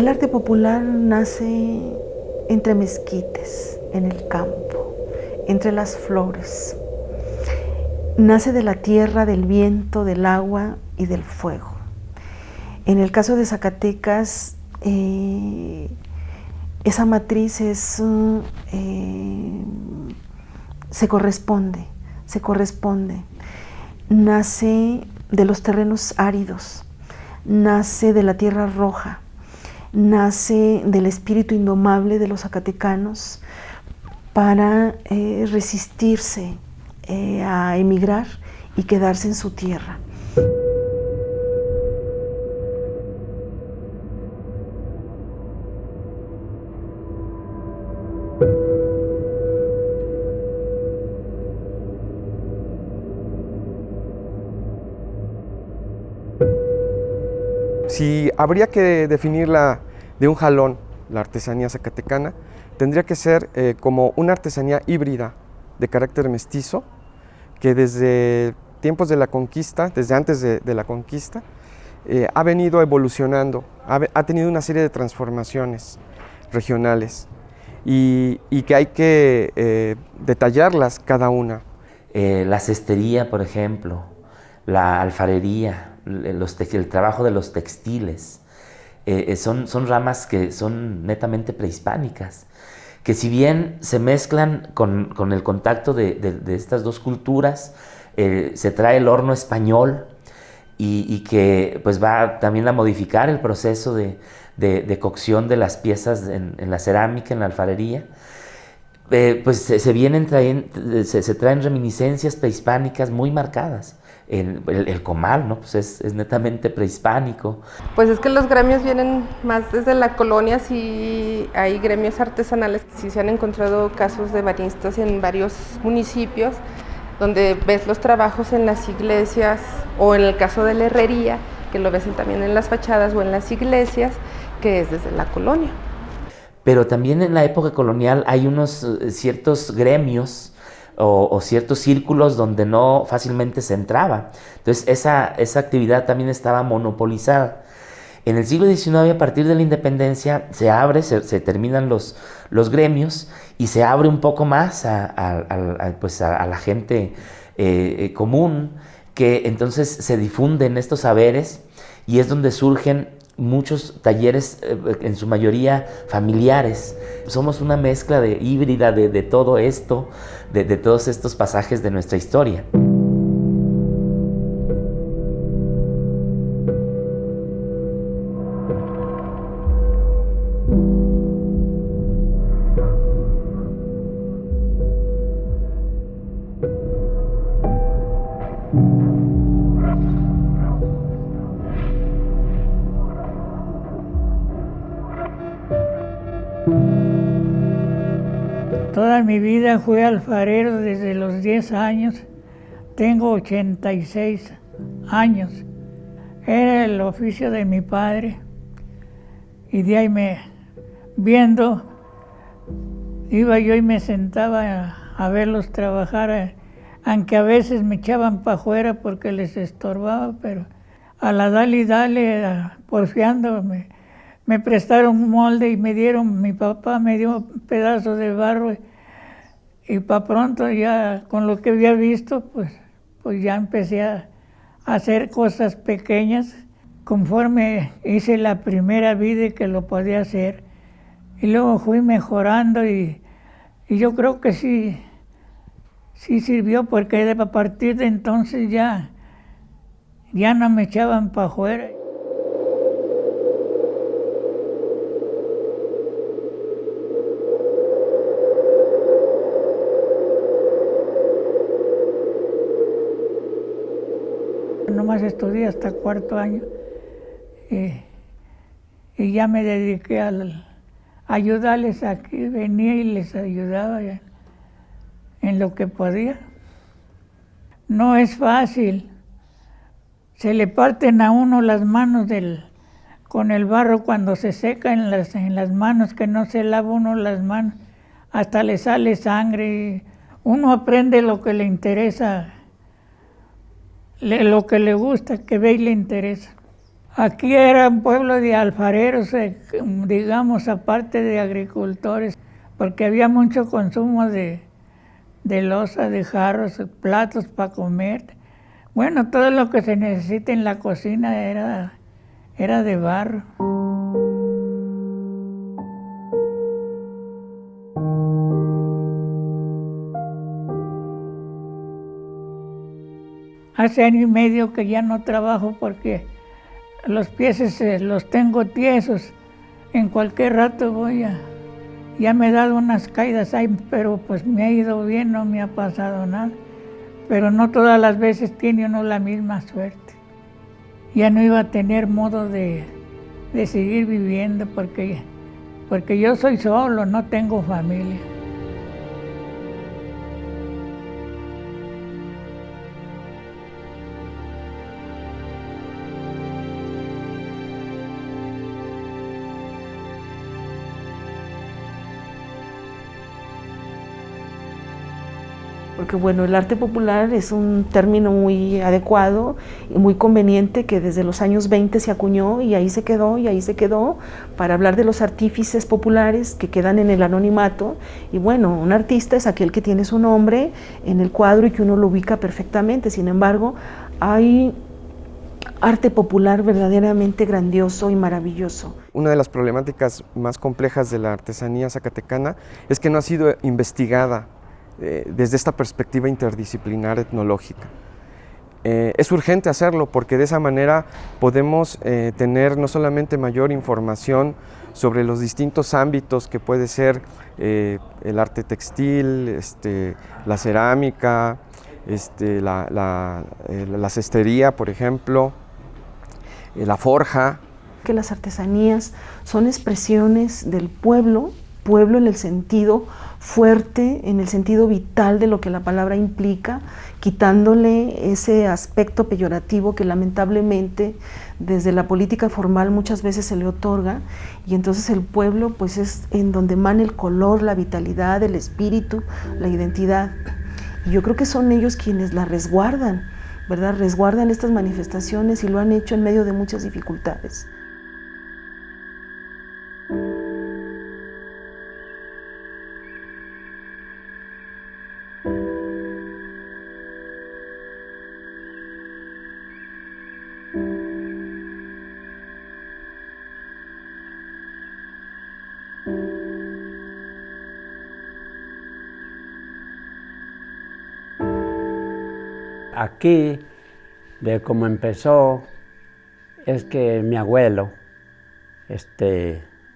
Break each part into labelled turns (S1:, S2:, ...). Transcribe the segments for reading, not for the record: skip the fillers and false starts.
S1: El arte popular nace entre mezquites, en el campo, entre las flores. Nace de la tierra, del viento, del agua y del fuego. En el caso de Zacatecas, esa matriz se corresponde. Nace de los terrenos áridos, nace de la tierra roja, nace del espíritu indomable de los zacatecanos para resistirse a emigrar y quedarse en su tierra.
S2: Si habría que definirla de un jalón, la artesanía zacatecana, tendría que ser como una artesanía híbrida de carácter mestizo, que desde tiempos de la conquista, desde antes de la conquista, ha venido evolucionando, ha tenido una serie de transformaciones regionales y que hay que detallarlas cada una.
S3: La cestería, por ejemplo, la alfarería, el trabajo de los textiles, son ramas que son netamente prehispánicas, que si bien se mezclan con el contacto de estas dos culturas, se trae el horno español y que pues va también a modificar el proceso de cocción de las piezas en la cerámica, en la alfarería. Pues se traen reminiscencias prehispánicas muy marcadas. El comal, ¿no? Pues es netamente prehispánico.
S4: Pues es que los gremios vienen más desde la colonia, sí hay gremios artesanales, sí se han encontrado casos de baristas en varios municipios, donde ves los trabajos en las iglesias, o en el caso de la herrería, que lo ves también en las fachadas o en las iglesias, que es desde la colonia.
S3: Pero también en la época colonial hay unos ciertos gremios o ciertos círculos donde no fácilmente se entraba. Entonces esa actividad también estaba monopolizada. En el siglo XIX, a partir de la independencia, se terminan los gremios y se abre un poco más a la gente común, que entonces se difunden estos saberes y es donde surgen muchos talleres, en su mayoría familiares. Somos una mezcla híbrida de todo esto, de todos estos pasajes de nuestra historia.
S5: Toda mi vida fui alfarero desde los 10 años, tengo 86 años. Era el oficio de mi padre y de ahí iba yo y me sentaba a verlos trabajar, aunque a veces me echaban para afuera porque les estorbaba, pero a la dale, porfiando, me prestaron un molde y mi papá me dio un pedazo de barro y para pronto ya con lo que había visto, pues ya empecé a hacer cosas pequeñas conforme hice la primera vida que lo podía hacer. Y luego fui mejorando y yo creo que sí sirvió porque a partir de entonces ya no me echaban para afuera. Nomás estudié hasta cuarto año y ya me dediqué a ayudarles aquí, venía y les ayudaba en lo que podía. No es fácil, se le parten a uno las manos con el barro cuando se seca en las manos, que no se lava uno las manos, hasta le sale sangre y uno aprende lo que le interesa, lo que le gusta, que ve y le interesa. Aquí era un pueblo de alfareros, digamos, aparte de agricultores, porque había mucho consumo de loza, de jarros, platos para comer. Bueno, todo lo que se necesita en la cocina era de barro. Hace año y medio que ya no trabajo porque los pies los tengo tiesos. En cualquier rato ya me he dado unas caídas ahí, pero pues me ha ido bien, no me ha pasado nada. Pero no todas las veces tiene uno la misma suerte. Ya no iba a tener modo de seguir viviendo porque yo soy solo, no tengo familia.
S1: Porque bueno, el arte popular es un término muy adecuado y muy conveniente que desde los años 20 se acuñó y ahí se quedó para hablar de los artífices populares que quedan en el anonimato. Y bueno, un artista es aquel que tiene su nombre en el cuadro y que uno lo ubica perfectamente. Sin embargo, hay arte popular verdaderamente grandioso y maravilloso.
S2: Una de las problemáticas más complejas de la artesanía zacatecana es que no ha sido investigada desde esta perspectiva interdisciplinar etnológica. Es urgente hacerlo porque de esa manera podemos tener no solamente mayor información sobre los distintos ámbitos que puede ser el arte textil, la cerámica, la cestería, por ejemplo, la forja.
S1: Que las artesanías son expresiones del pueblo en el sentido fuerte, en el sentido vital de lo que la palabra implica, quitándole ese aspecto peyorativo que lamentablemente desde la política formal muchas veces se le otorga, y entonces el pueblo pues es en donde emana el color, la vitalidad, el espíritu, la identidad. Y yo creo que son ellos quienes la resguardan, ¿verdad? Resguardan estas manifestaciones y lo han hecho en medio de muchas dificultades.
S6: Aquí, de cómo empezó, es que mi abuelo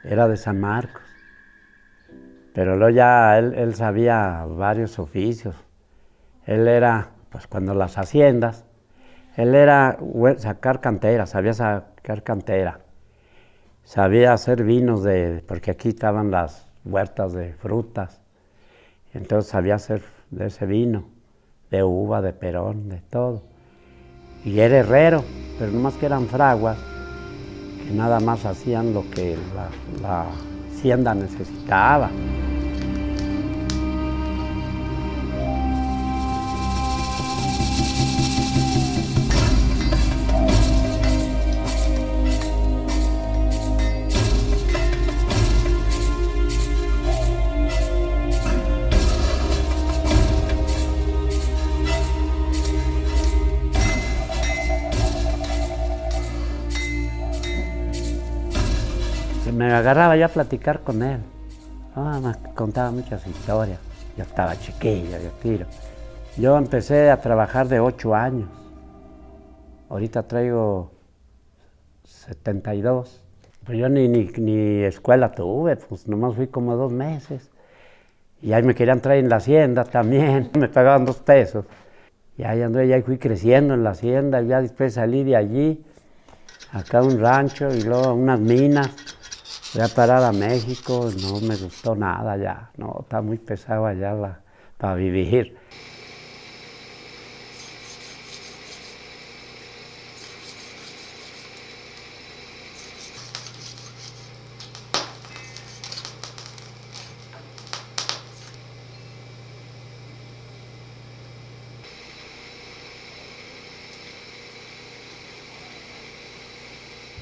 S6: era de San Marcos, pero luego ya él sabía varios oficios. Él era, pues cuando las haciendas, él era sacar cantera, sabía sacar cantera. Sabía hacer vinos porque aquí estaban las huertas de frutas, entonces sabía hacer de ese vino, de uva, de perón, de todo. Y era herrero, pero no más que eran fraguas, que nada más hacían lo que la hacienda necesitaba. Me agarraba ya a platicar con él. Me contaba muchas historias. Yo estaba chiquillo, yo tiro. Yo empecé a trabajar de 8 años. Ahorita traigo 72. Pues yo ni escuela tuve, pues nomás fui como 2 meses. Y ahí me querían traer en la hacienda también. Me pagaban 2 pesos. Y ahí anduve, ya fui creciendo en la hacienda. Y ya después salí de allí, acá a un rancho y luego a unas minas. Voy a parar a México, no me gustó nada ya, no, está muy pesado allá para vivir.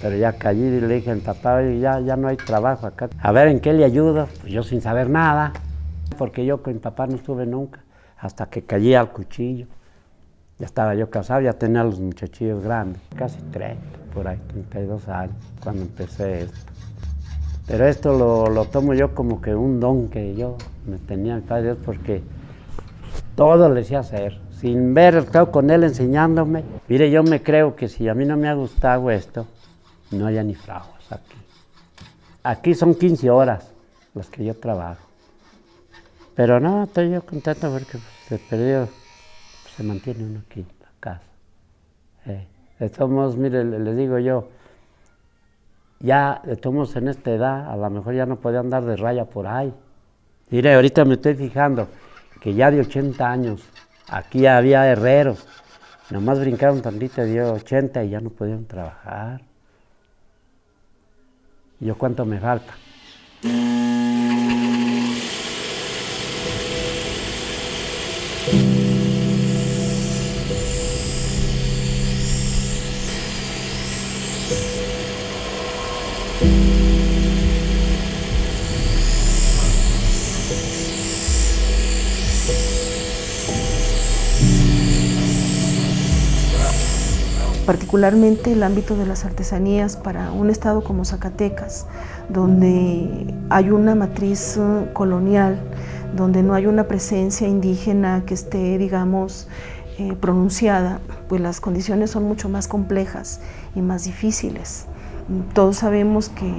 S6: Pero ya caí y le dije al papá, "Oye, ya no hay trabajo acá. A ver, ¿en qué le ayudo?" Pues yo sin saber nada, porque yo con mi papá no estuve nunca, hasta que caí al cuchillo. Ya estaba yo casado, ya tenía los muchachillos grandes, casi 30, por ahí, 32 años, cuando empecé esto. Pero esto lo tomo yo como que un don que yo me tenía mi padre Dios, porque todo le hacía hacer, sin ver, estado con él enseñándome. Mire, yo me creo que si a mí no me ha gustado esto, no haya ni fraguas aquí. Aquí son 15 horas las que yo trabajo. Pero no, estoy yo contento porque de perdido se mantiene uno aquí en la casa. De todos modos, mire, le digo yo, ya de todos modos en esta edad, a lo mejor ya no podía andar de raya por ahí. Mire, ahorita me estoy fijando que ya de 80 años, aquí había herreros, nomás brincaron tantito de 80 y ya no podían trabajar. ¿Y yo cuánto me falta?
S1: Particularmente el ámbito de las artesanías para un estado como Zacatecas, donde hay una matriz colonial, donde no hay una presencia indígena que esté, digamos, pronunciada, pues las condiciones son mucho más complejas y más difíciles. Todos sabemos que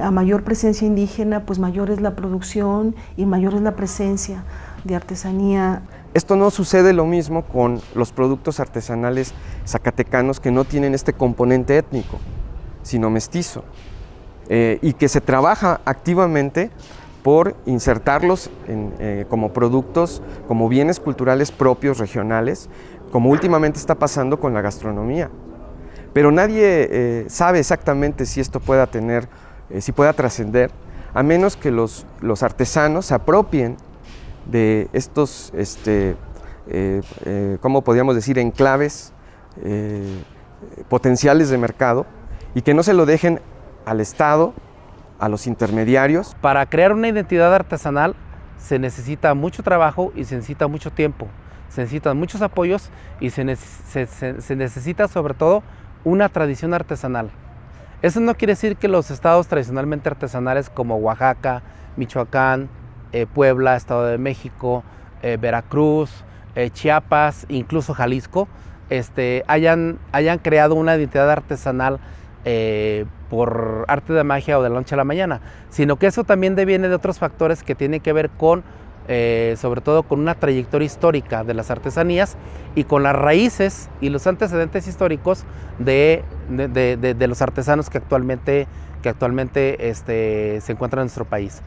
S1: a mayor presencia indígena, pues mayor es la producción y mayor es la presencia de artesanía.
S2: Esto no sucede lo mismo con los productos artesanales zacatecanos que no tienen este componente étnico, sino mestizo, y que se trabaja activamente por insertarlos como productos, como bienes culturales propios, regionales, como últimamente está pasando con la gastronomía. Pero nadie sabe exactamente si esto pueda tener, si pueda trascender, a menos que los artesanos se apropien de estos, ¿cómo podríamos decir?, enclaves potenciales de mercado, y que no se lo dejen al Estado, a los intermediarios.
S7: Para crear una identidad artesanal se necesita mucho trabajo y se necesita mucho tiempo, se necesitan muchos apoyos y se necesita sobre todo una tradición artesanal. Eso no quiere decir que los estados tradicionalmente artesanales como Oaxaca, Michoacán, Puebla, Estado de México, Veracruz, Chiapas, incluso Jalisco, hayan creado una identidad artesanal por arte de magia o de la noche a la mañana, sino que eso también deviene de otros factores que tienen que ver con, sobre todo con una trayectoria histórica de las artesanías y con las raíces y los antecedentes históricos de los artesanos que actualmente se encuentran en nuestro país.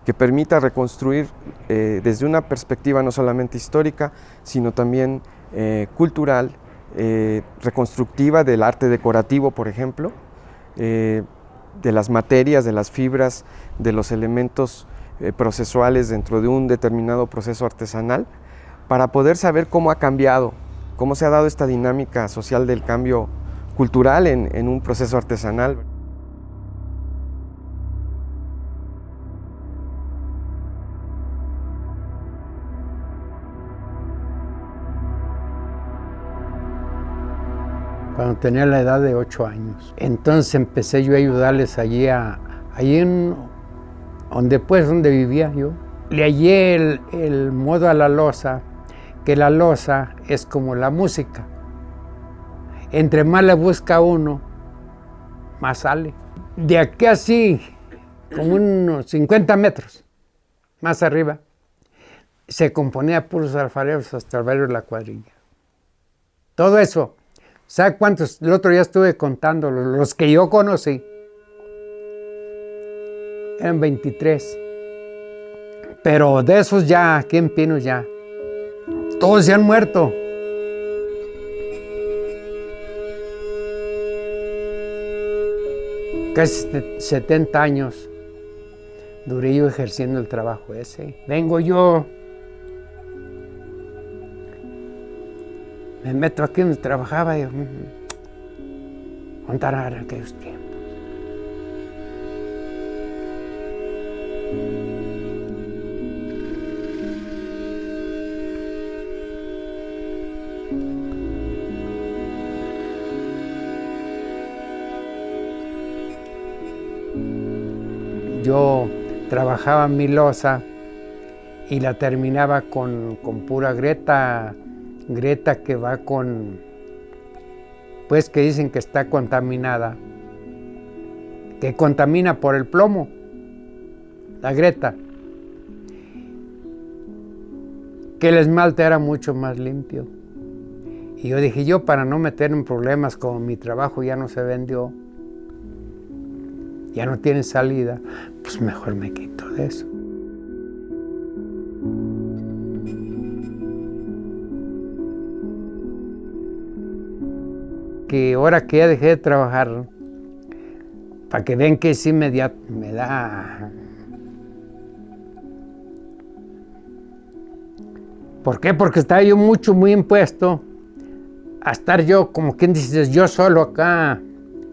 S2: Que permita reconstruir desde una perspectiva no solamente histórica, sino también cultural, reconstructiva del arte decorativo, por ejemplo, de las materias, de las fibras, de los elementos procesuales dentro de un determinado proceso artesanal, para poder saber cómo ha cambiado, cómo se ha dado esta dinámica social del cambio cultural en un proceso artesanal.
S8: Cuando tenía la edad de 8 años. Entonces empecé yo a ayudarles allí donde vivía yo. Le hallé el modo a la loza, que la loza es como la música. Entre más la busca uno, más sale. De aquí así, como unos 50 metros más arriba, se componía puros alfareros hasta el barrio de La Cuadrilla. Todo eso. ¿Sabe cuántos? El otro día estuve contando, los que yo conocí. Eran 23. Pero de esos ya, aquí en Pinos ya, todos se han muerto. Casi 70 años duré yo ejerciendo el trabajo ese. Vengo yo, me meto aquí donde trabajaba y contar en aquellos tiempos. Yo trabajaba mi loza y la terminaba con pura greta que va con, pues que dicen que está contaminada, que contamina por el plomo, la greta, que el esmalte era mucho más limpio. Y yo dije, yo para no meter en problemas, como mi trabajo ya no se vendió, ya no tiene salida, pues mejor me quito de eso. Que ahora que ya dejé de trabajar, para que vean que sí me da... ¿Por qué? Porque estaba yo muy impuesto a estar yo, como quien dice, yo solo acá,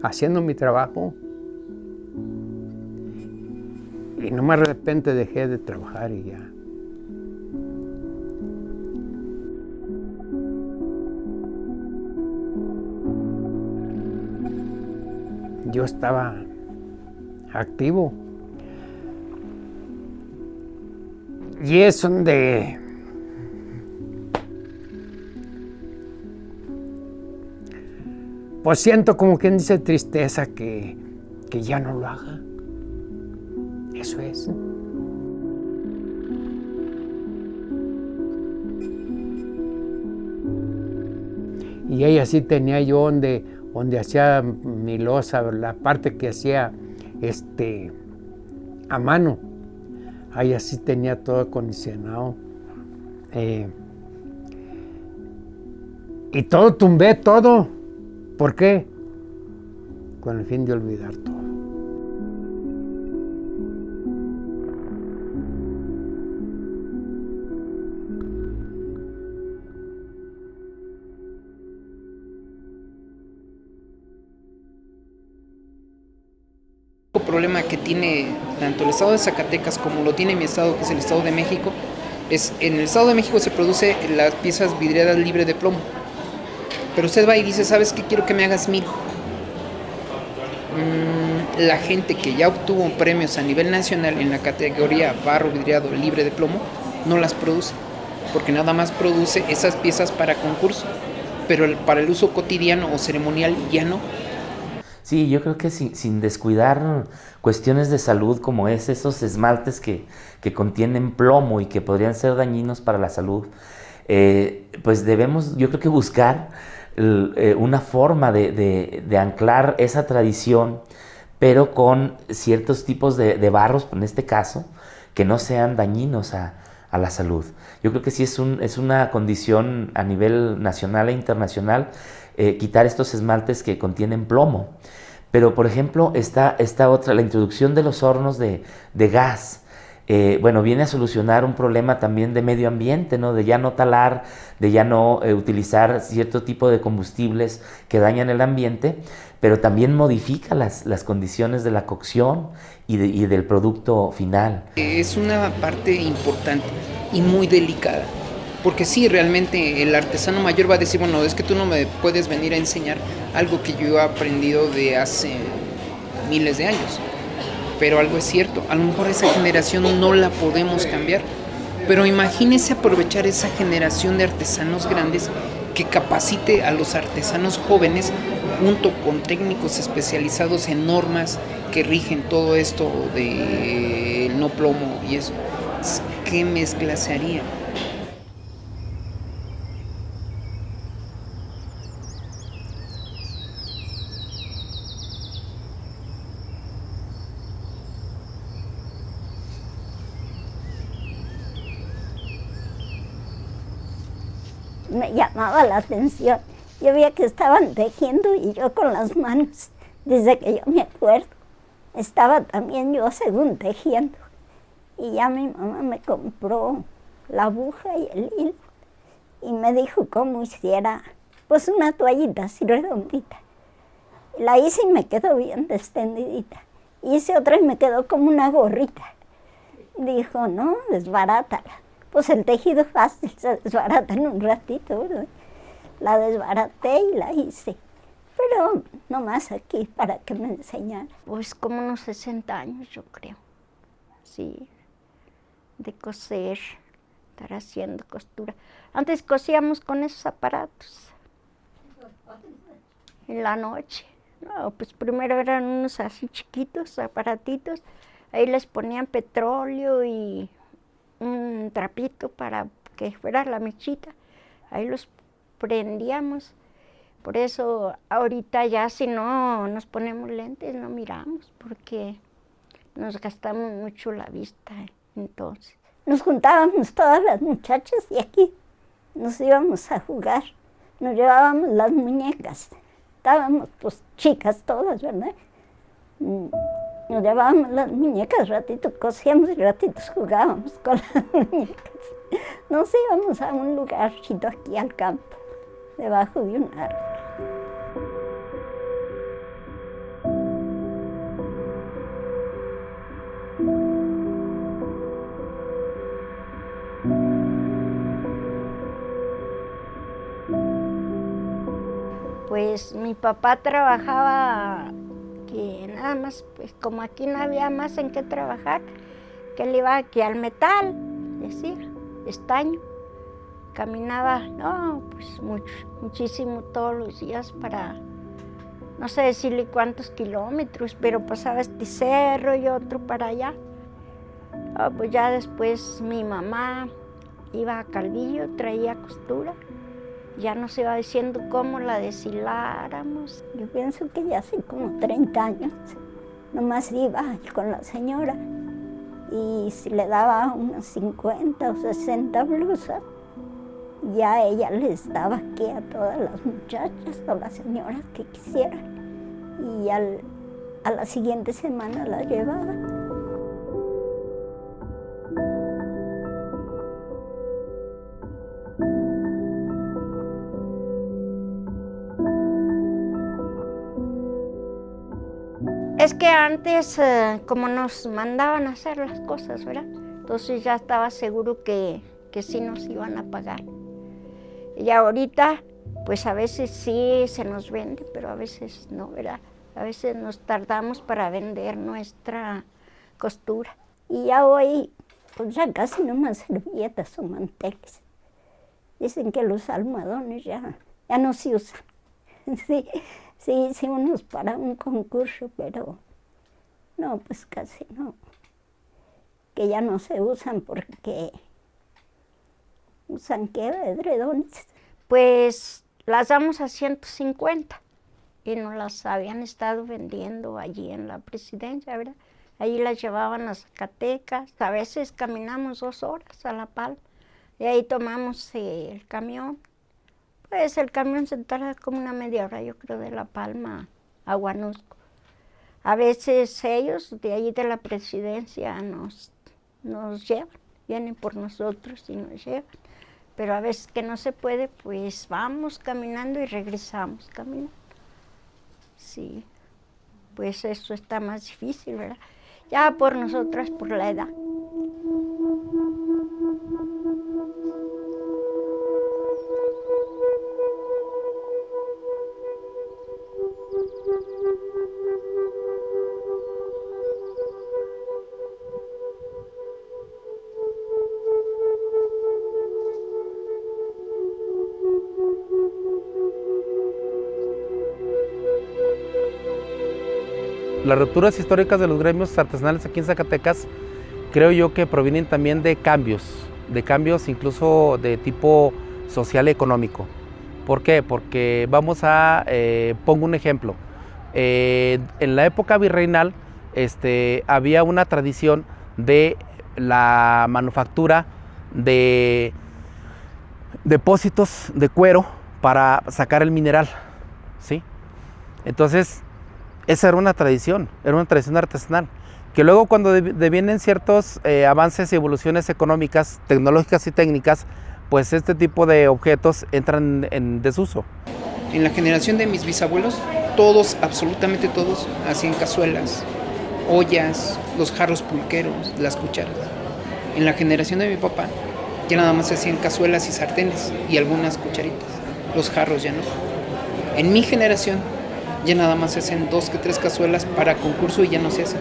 S8: haciendo mi trabajo. Y nomás de repente dejé de trabajar y ya. Yo estaba activo. Y es donde pues siento como quien dice tristeza que ya no lo haga. Eso es. Y ahí así tenía yo donde hacía mi loza, la parte que hacía a mano. Ahí así tenía todo acondicionado. Y todo tumbé, todo. ¿Por qué? Con el fin de olvidar todo.
S9: Problema que tiene tanto el estado de Zacatecas como lo tiene mi estado, que es el estado de México, es en el estado de México se produce las piezas vidriadas libre de plomo, pero usted va y dice, ¿sabes qué? Quiero que me hagas 1000. La gente que ya obtuvo premios a nivel nacional en la categoría barro vidriado libre de plomo no las produce, porque nada más produce esas piezas para concurso, pero para el uso cotidiano o ceremonial ya no.
S3: Sí, yo creo que sin descuidar cuestiones de salud como esos esmaltes que contienen plomo y que podrían ser dañinos para la salud, pues debemos, yo creo que buscar una forma de anclar esa tradición, pero con ciertos tipos de barros, en este caso, que no sean dañinos a la salud. Yo creo que sí es una condición a nivel nacional e internacional quitar estos esmaltes que contienen plomo. Pero, por ejemplo, esta otra, la introducción de los hornos de gas, viene a solucionar un problema también de medio ambiente, ¿no? De ya no talar, de ya no utilizar cierto tipo de combustibles que dañan el ambiente, pero también modifica las condiciones de la cocción y del producto final.
S9: Es una parte importante y muy delicada. Porque sí, realmente el artesano mayor va a decir, bueno, es que tú no me puedes venir a enseñar algo que yo he aprendido de hace miles de años. Pero algo es cierto, a lo mejor esa generación no la podemos cambiar. Pero imagínese aprovechar esa generación de artesanos grandes que capacite a los artesanos jóvenes junto con técnicos especializados en normas que rigen todo esto del no plomo y eso. ¿Qué mezcla se haría?
S10: Me llamaba la atención. Yo veía que estaban tejiendo y yo con las manos, desde que yo me acuerdo, estaba también yo según tejiendo. Y ya mi mamá me compró la aguja y el hilo y me dijo cómo hiciera, pues una toallita así redondita. La hice y me quedó bien destendidita. Hice otra y me quedó como una gorrita. Dijo, no, desbarátala. Pues el tejido fácil se desbarata en un ratito, ¿verdad? La desbaraté y la hice. Pero nomás aquí para que me enseñara. Pues como unos 60 años, yo creo. Sí, de coser, estar haciendo costura. Antes cosíamos con esos aparatos. En la noche. No, pues primero eran unos así chiquitos, aparatitos. Ahí les ponían petróleo y un trapito para que fuera la mechita. Ahí los prendíamos. Por eso ahorita ya si no nos ponemos lentes no miramos, porque nos gastamos mucho la vista entonces. Nos juntábamos todas las muchachas y aquí nos íbamos a jugar. Nos llevábamos las muñecas. Estábamos pues chicas todas, ¿verdad? Nos llevábamos las muñecas, ratito cosíamos y ratitos jugábamos con las muñecas. Nos íbamos a un lugarcito aquí al campo, debajo de un árbol. Pues mi papá trabajaba, que nada más, pues como aquí no había más en qué trabajar, que él iba aquí al metal, decía, estaño. Caminaba, no, pues muchísimo todos los días para, no sé decirle cuántos kilómetros, pero pasaba este cerro y otro para allá. Pues ya después mi mamá iba a Calvillo, traía costura. Ya nos iba diciendo cómo la deshiláramos. Yo pienso que ya hace como 30 años, nomás iba con la señora y si le daba unas 50 o 60 blusas, ya ella les daba aquí a todas las muchachas o las señoras que quisieran y a la siguiente semana las llevaba. Es que antes, como nos mandaban a hacer las cosas, ¿verdad? Entonces ya estaba seguro que sí nos iban a pagar. Y ahorita, pues a veces sí se nos vende, pero a veces no, ¿verdad? A veces nos tardamos para vender nuestra costura. Y ya hoy, pues ya casi no más servilletas o manteles. Dicen que los almohadones ya no se usan. Sí, hicimos para un concurso, pero no, pues casi no. Que ya no se usan porque usan ¿qué? Edredones. Pues las damos a 150 y nos las habían estado vendiendo allí en la Presidencia, ¿verdad? Allí las llevaban a Zacatecas. A veces caminamos 2 horas a La Palma y ahí tomamos el camión. Pues el camión se tarda como una media hora, yo creo, de La Palma a Huanusco. A veces ellos de allí de la Presidencia nos llevan, vienen por nosotros y nos llevan. Pero a veces que no se puede, pues vamos caminando y regresamos caminando. Sí, pues eso está más difícil, ¿verdad? Ya por nosotras, por la edad.
S7: Las rupturas históricas de los gremios artesanales aquí en Zacatecas creo yo que provienen también de cambios incluso de tipo social y económico. ¿Por qué? Porque pongo un ejemplo, en la época virreinal había una tradición de la manufactura de depósitos de cuero para sacar el mineral, ¿sí? Entonces, esa era una tradición artesanal, que luego cuando devienen ciertos avances y evoluciones económicas, tecnológicas y técnicas, pues este tipo de objetos entran en desuso.
S9: En la generación de mis bisabuelos todos, absolutamente todos, hacían cazuelas, ollas, los jarros pulqueros, las cucharas. En la generación de mi papá ya nada más se hacían cazuelas y sartenes y algunas cucharitas. Los jarros ya no. En mi generación ya nada más se hacen 2 que 3 cazuelas para concurso y ya no se hacen.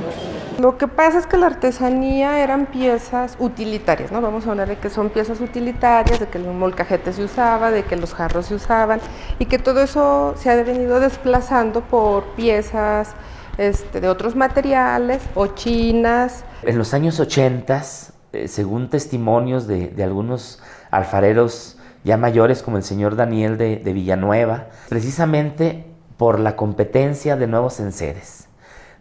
S4: Lo que pasa es que la artesanía eran piezas utilitarias, ¿no? Vamos a hablar de que son piezas utilitarias, de que el molcajete se usaba, de que los jarros se usaban y que todo eso se ha venido desplazando por piezas de otros materiales o chinas.
S3: En los años 80, según testimonios de algunos alfareros ya mayores como el señor Daniel de Villanueva, precisamente por la competencia de nuevos enseres,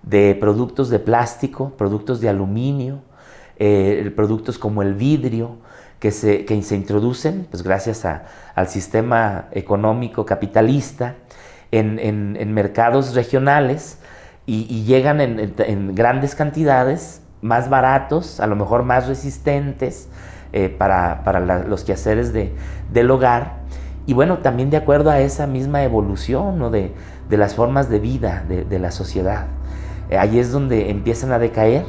S3: de productos de plástico, productos de aluminio, productos como el vidrio, que se introducen, pues gracias al sistema económico capitalista, en mercados regionales y llegan en grandes cantidades, más baratos, a lo mejor más resistentes para los quehaceres del hogar. Y bueno, también de acuerdo a esa misma evolución, ¿no? de las formas de vida de la sociedad. Ahí es donde empiezan a decaer.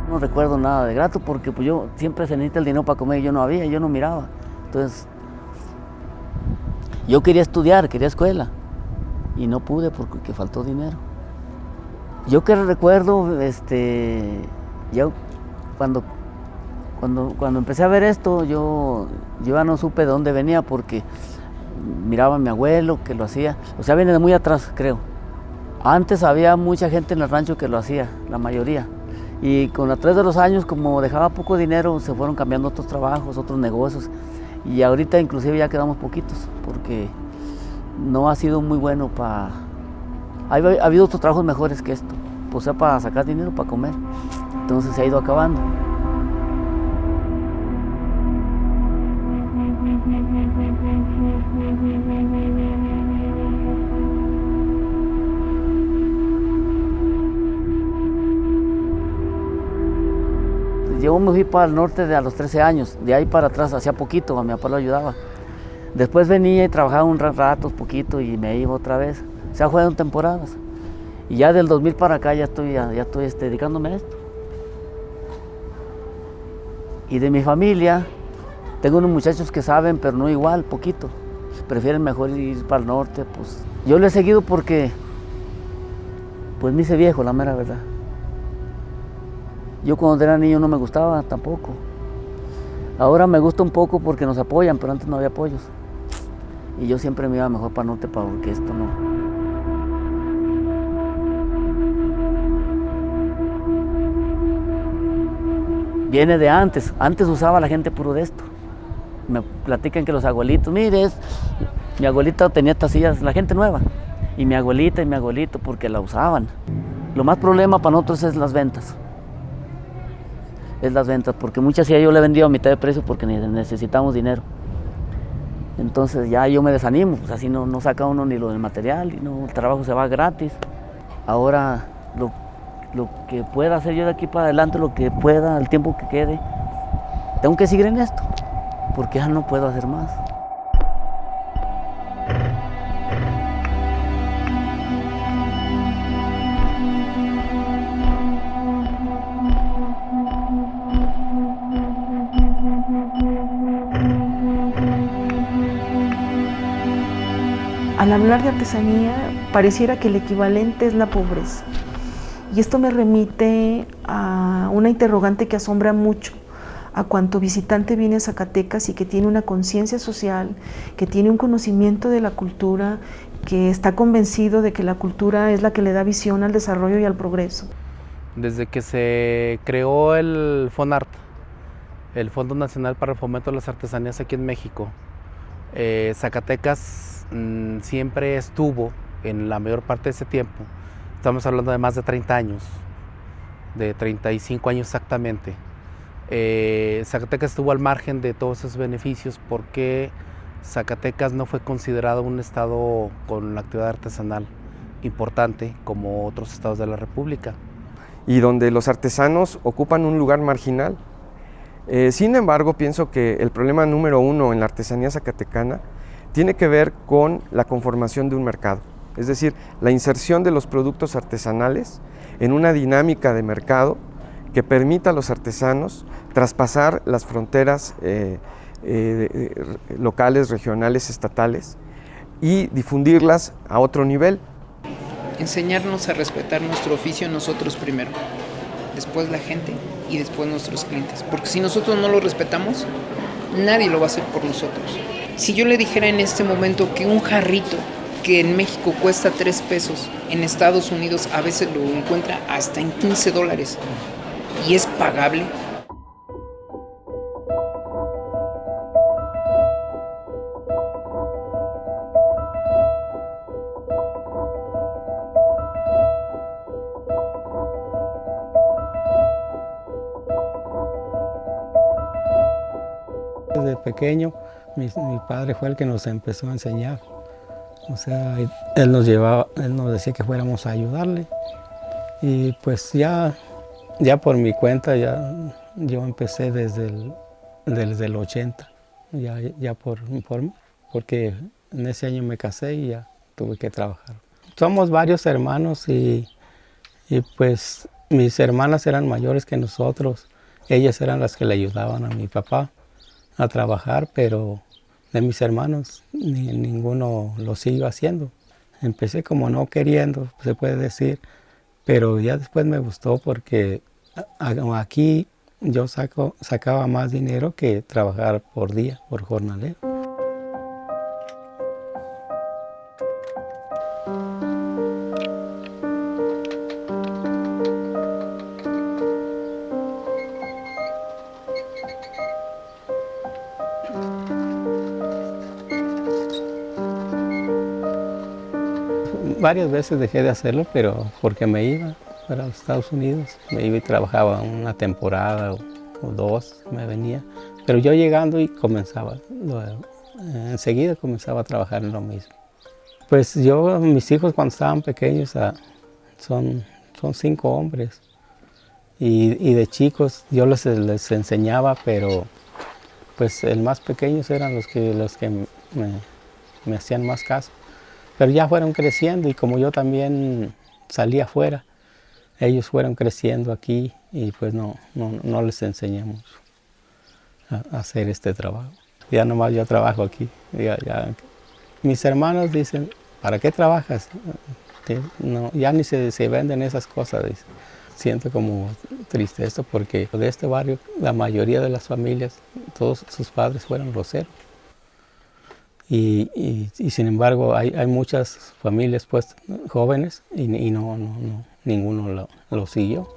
S11: No recuerdo nada de grato porque pues yo siempre se necesita el dinero para comer y yo no miraba. Entonces, yo quería estudiar, quería escuela y no pude porque faltó dinero. Yo que recuerdo, yo cuando empecé a ver esto, yo ya no supe de dónde venía porque miraba a mi abuelo que lo hacía. O sea, viene de muy atrás, creo. Antes había mucha gente en el rancho que lo hacía, la mayoría. Y con a través de los años, como dejaba poco dinero, se fueron cambiando otros trabajos, otros negocios. Y ahorita inclusive ya quedamos poquitos porque no ha sido muy bueno para... Ha habido otros trabajos mejores que esto, o sea, para sacar dinero, para comer. Entonces se ha ido acabando. Yo me fui para el norte a los 13 años, de ahí para atrás, hacía poquito, a mi papá lo ayudaba. Después venía y trabajaba un rato, poquito, y me iba otra vez. O sea, fueron temporadas. Y ya del 2000 para acá ya estoy dedicándome a esto. Y de mi familia, tengo unos muchachos que saben, pero no igual, poquito. Prefieren mejor ir para el norte, pues. Yo lo he seguido porque, pues me hice viejo, la mera verdad. Yo cuando era niño no me gustaba tampoco. Ahora me gusta un poco porque nos apoyan, pero antes no había apoyos. Y yo siempre me iba mejor para el norte porque esto no. Viene de antes. Antes usaba la gente puro de esto. Me platican que los abuelitos, mire, mi abuelita tenía estas sillas, la gente nueva. Y mi abuelita y mi abuelito porque la usaban. Lo más problema para nosotros es las ventas. Es las ventas, porque muchas sillas yo le he vendido a mitad de precio porque necesitamos dinero. Entonces ya yo me desanimo, pues así no saca uno ni lo del material, y no, el trabajo se va gratis. Ahora lo que pueda hacer yo de aquí para adelante, lo que pueda, el tiempo que quede, tengo que seguir en esto, porque ya no puedo hacer más.
S1: Al hablar de artesanía, pareciera que el equivalente es la pobreza. Y esto me remite a una interrogante que asombra mucho a cuanto visitante viene a Zacatecas y que tiene una conciencia social, que tiene un conocimiento de la cultura, que está convencido de que la cultura es la que le da visión al desarrollo y al progreso.
S7: Desde que se creó el FONART, el Fondo Nacional para el Fomento de las Artesanías aquí en México, Zacatecas siempre estuvo en la mayor parte de ese tiempo, estamos hablando de más de 30 años, de 35 años exactamente. Zacatecas estuvo al margen de todos esos beneficios porque Zacatecas no fue considerado un estado con actividad artesanal importante como otros estados de la República.
S2: Y donde los artesanos ocupan un lugar marginal, Sin embargo, pienso que el problema número uno en la artesanía zacatecana tiene que ver con la conformación de un mercado, es decir, la inserción de los productos artesanales en una dinámica de mercado que permita a los artesanos traspasar las fronteras locales, regionales, estatales y difundirlas a otro nivel.
S9: Enseñarnos a respetar nuestro oficio nosotros primero, después la gente y después nuestros clientes, porque si nosotros no lo respetamos, nadie lo va a hacer por nosotros. Si yo le dijera en este momento que un jarrito que en México cuesta 3 pesos, en Estados Unidos a veces lo encuentra hasta en $15 y es pagable,
S12: desde pequeño mi padre fue el que nos empezó a enseñar. O sea, él nos decía que fuéramos a ayudarle. Y pues ya por mi cuenta, yo empecé desde el 80, porque en ese año me casé y ya tuve que trabajar. Somos varios hermanos y pues mis hermanas eran mayores que nosotros. Ellas eran las que le ayudaban a mi papá a trabajar, pero de mis hermanos ninguno lo siguió haciendo. Empecé como no queriendo, se puede decir, pero ya después me gustó porque aquí yo sacaba más dinero que trabajar por día, por jornalero. Varias veces dejé de hacerlo, pero porque me iba para los Estados Unidos. Me iba y trabajaba una temporada o 2, me venía. Pero yo llegando y enseguida comenzaba a trabajar en lo mismo. Pues mis hijos cuando estaban pequeños, son 5 hombres. Y de chicos yo les enseñaba, pero pues el más pequeños eran los que me hacían más caso. Pero ya fueron creciendo y como yo también salí afuera, ellos fueron creciendo aquí y pues no les enseñamos a hacer este trabajo. Ya nomás yo trabajo aquí. Mis hermanos dicen, ¿para qué trabajas? Ya ni se venden esas cosas. Dicen. Siento como triste esto porque de este barrio la mayoría de las familias, todos sus padres fueron roceros. Y sin embargo hay muchas familias pues jóvenes y ninguno lo siguió.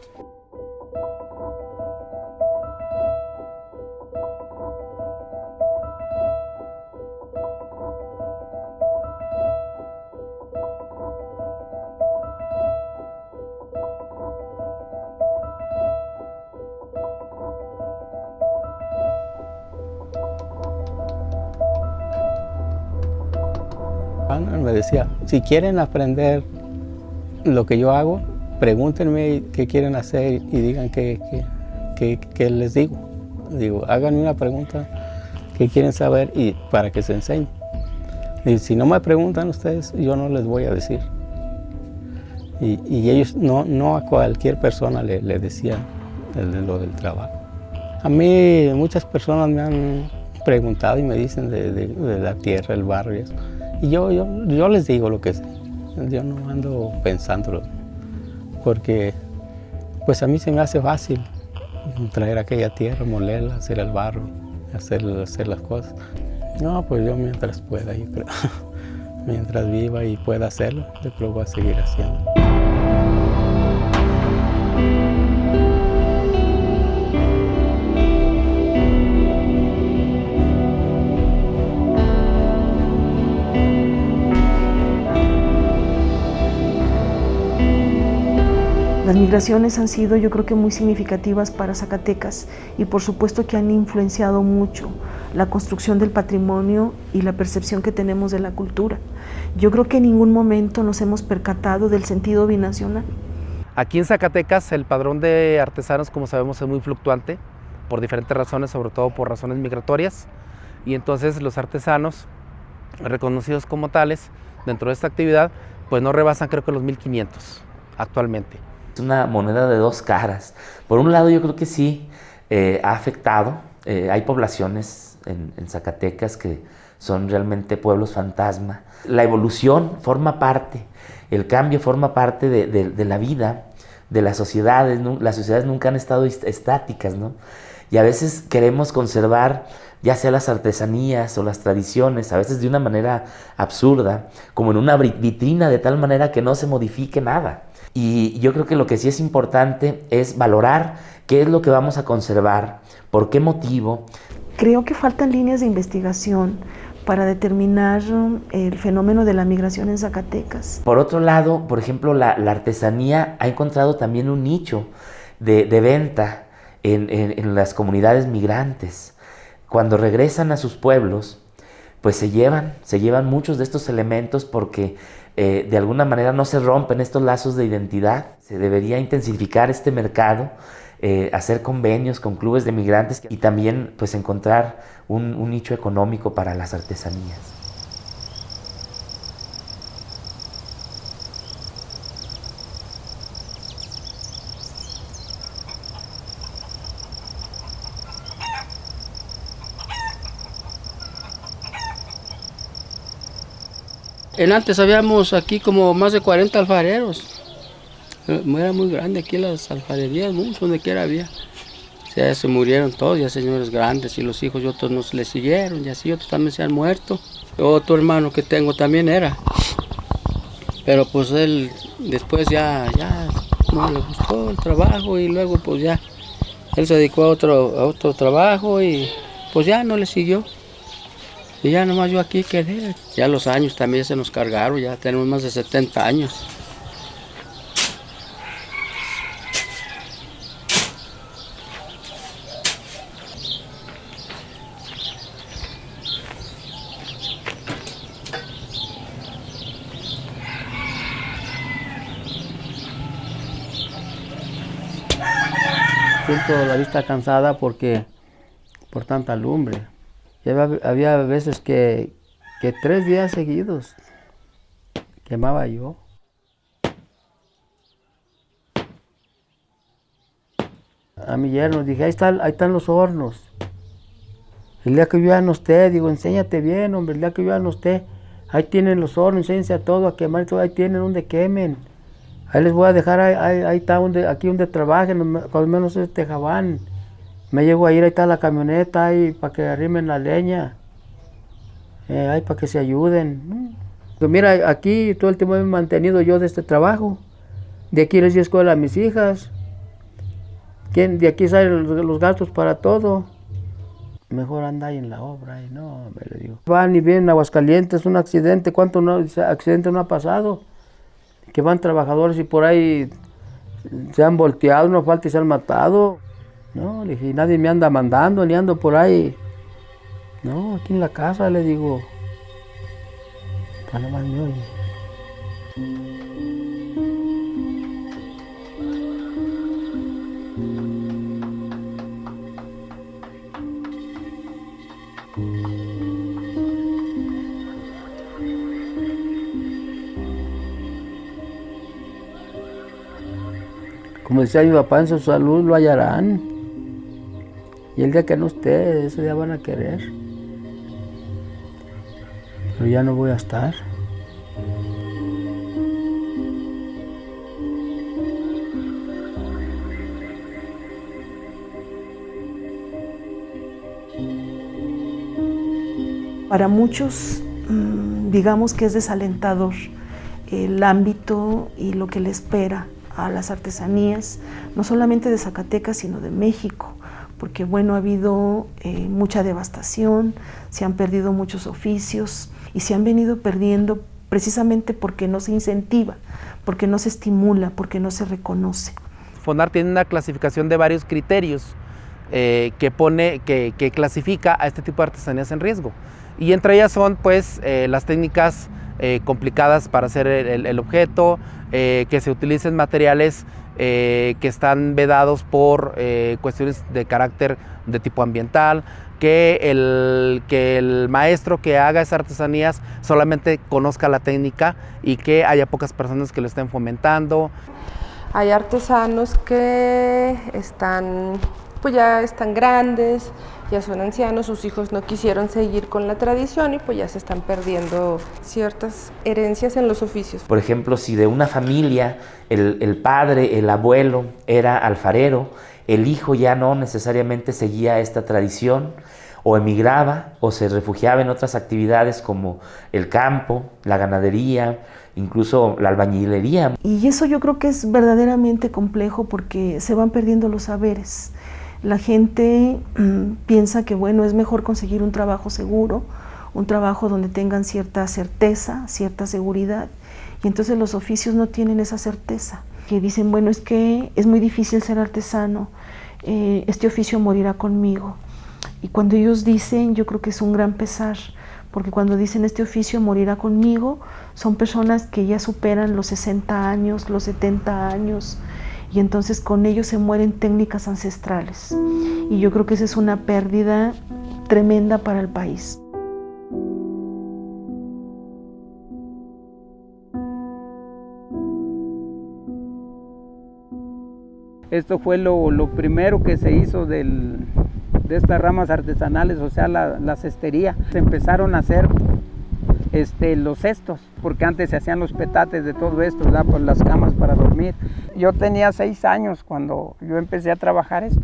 S12: Me decía, si quieren aprender lo que yo hago, pregúntenme qué quieren hacer y digan qué les digo. Digo, háganme una pregunta que quieren saber y para que se enseñe. Y si no me preguntan ustedes, yo no les voy a decir. Y ellos no a cualquier persona le decían lo del trabajo. A mí muchas personas me han preguntado y me dicen de la tierra, el barrio. Y yo les digo lo que sé, yo no ando pensándolo, porque pues a mí se me hace fácil traer aquella tierra, molerla, hacer el barro, hacer las cosas. No, pues yo mientras pueda, yo creo, mientras viva y pueda hacerlo, yo creo que voy a seguir haciendo.
S1: Las migraciones han sido, yo creo que muy significativas para Zacatecas y por supuesto que han influenciado mucho la construcción del patrimonio y la percepción que tenemos de la cultura. Yo creo que en ningún momento nos hemos percatado del sentido binacional.
S7: Aquí en Zacatecas el padrón de artesanos, como sabemos, es muy fluctuante. por diferentes razones, sobre todo por razones migratorias, y entonces los artesanos reconocidos como tales dentro de esta actividad pues no rebasan, creo que los 1500 actualmente.
S3: Es una moneda de dos caras. Por un lado, yo creo que sí ha afectado. Hay poblaciones en Zacatecas que son realmente pueblos fantasma. La evolución forma parte, el cambio forma parte de la vida, de las sociedades. ¿No? Las sociedades nunca han estado estáticas, ¿no? Y a veces queremos conservar ya sea las artesanías o las tradiciones, a veces de una manera absurda, como en una vitrina, de tal manera que no se modifique nada. Y yo creo que lo que sí es importante es valorar qué es lo que vamos a conservar, por qué motivo.
S1: Creo que faltan líneas de investigación para determinar el fenómeno de la migración en Zacatecas.
S3: Por otro lado, por ejemplo, la artesanía ha encontrado también un nicho de venta en las comunidades migrantes. Cuando regresan a sus pueblos, pues se llevan muchos de estos elementos porque de alguna manera no se rompen estos lazos de identidad. Se debería intensificar este mercado, hacer convenios con clubes de migrantes y también pues encontrar un nicho económico para las artesanías.
S13: Antes habíamos aquí como más de 40 alfareros. Era muy grande aquí las alfarerías, mucho, donde quiera había. O sea, se murieron todos, ya señores grandes, y los hijos y otros no se les siguieron, y así otros también se han muerto. Otro hermano que tengo también era. Pero pues él después ya no le gustó el trabajo y luego pues ya él se dedicó a otro trabajo y pues ya no le siguió. Y ya nomás yo aquí quedé. Ya los años también se nos cargaron, ya tenemos más de 70 años. Siento la vista cansada por tanta lumbre. Había veces que 3 días seguidos quemaba yo. A mi yerno dije, ahí están los hornos. El día que yo ya no esté, digo, enséñate bien, hombre, el día que yo ya no esté, ahí tienen los hornos, enséñense a todo, a quemar todo, ahí tienen donde quemen. Ahí les voy a dejar, ahí está aquí donde trabajen, cuando menos es Tejabán. Me llego a ir, ahí está la camioneta, ahí para que arrimen la leña, ahí para que se ayuden. Pues mira, aquí todo el tiempo me he mantenido yo de este trabajo. De aquí les di escuela a mis hijas. De aquí salen los gastos para todo. Mejor anda ahí en la obra, y no, me le digo. Van y vienen a Aguascalientes, un accidente, ¿cuánto accidente no ha pasado? Que van trabajadores y por ahí se han volteado, no falta y se han matado. No, le dije, nadie me anda mandando, ni ando por ahí. No, aquí en la casa, le digo. Nada más me oye. Como decía mi papá, en su salud lo hallarán. Y el día que no esté, ese día van a querer. Pero ya no voy a estar.
S1: Para muchos, digamos que es desalentador el ámbito y lo que le espera a las artesanías, no solamente de Zacatecas, sino de México, porque bueno, ha habido mucha devastación, se han perdido muchos oficios y se han venido perdiendo precisamente porque no se incentiva, porque no se estimula, porque no se reconoce.
S7: FONAR tiene una clasificación de varios criterios que clasifica a este tipo de artesanías en riesgo, y entre ellas son pues las técnicas complicadas para hacer el objeto, que se utilicen materiales que están vedados por cuestiones de carácter de tipo ambiental, que el maestro que haga esas artesanías solamente conozca la técnica y que haya pocas personas que lo estén fomentando.
S4: Hay artesanos que pues ya están grandes, ya son ancianos, sus hijos no quisieron seguir con la tradición y pues ya se están perdiendo ciertas herencias en los oficios.
S3: Por ejemplo, si de una familia el padre, el abuelo era alfarero, el hijo ya no necesariamente seguía esta tradición, o emigraba o se refugiaba en otras actividades como el campo, la ganadería, incluso la albañilería.
S1: Y eso yo creo que es verdaderamente complejo porque se van perdiendo los saberes. La gente piensa que bueno, es mejor conseguir un trabajo seguro, un trabajo donde tengan cierta certeza, cierta seguridad, y entonces los oficios no tienen esa certeza, que dicen, bueno, es que es muy difícil ser artesano, este oficio morirá conmigo. Y cuando ellos dicen, yo creo que es un gran pesar, porque cuando dicen este oficio morirá conmigo, son personas que ya superan los 60 años, los 70 años, y entonces con ellos se mueren técnicas ancestrales. Y yo creo que esa es una pérdida tremenda para el país.
S14: Esto fue lo primero que se hizo de estas ramas artesanales, o sea, la cestería. Se empezaron a hacer los cestos, porque antes se hacían los petates de todo esto, ¿verdad? Pues las camas para dormir. Yo tenía 6 años cuando yo empecé a trabajar esto.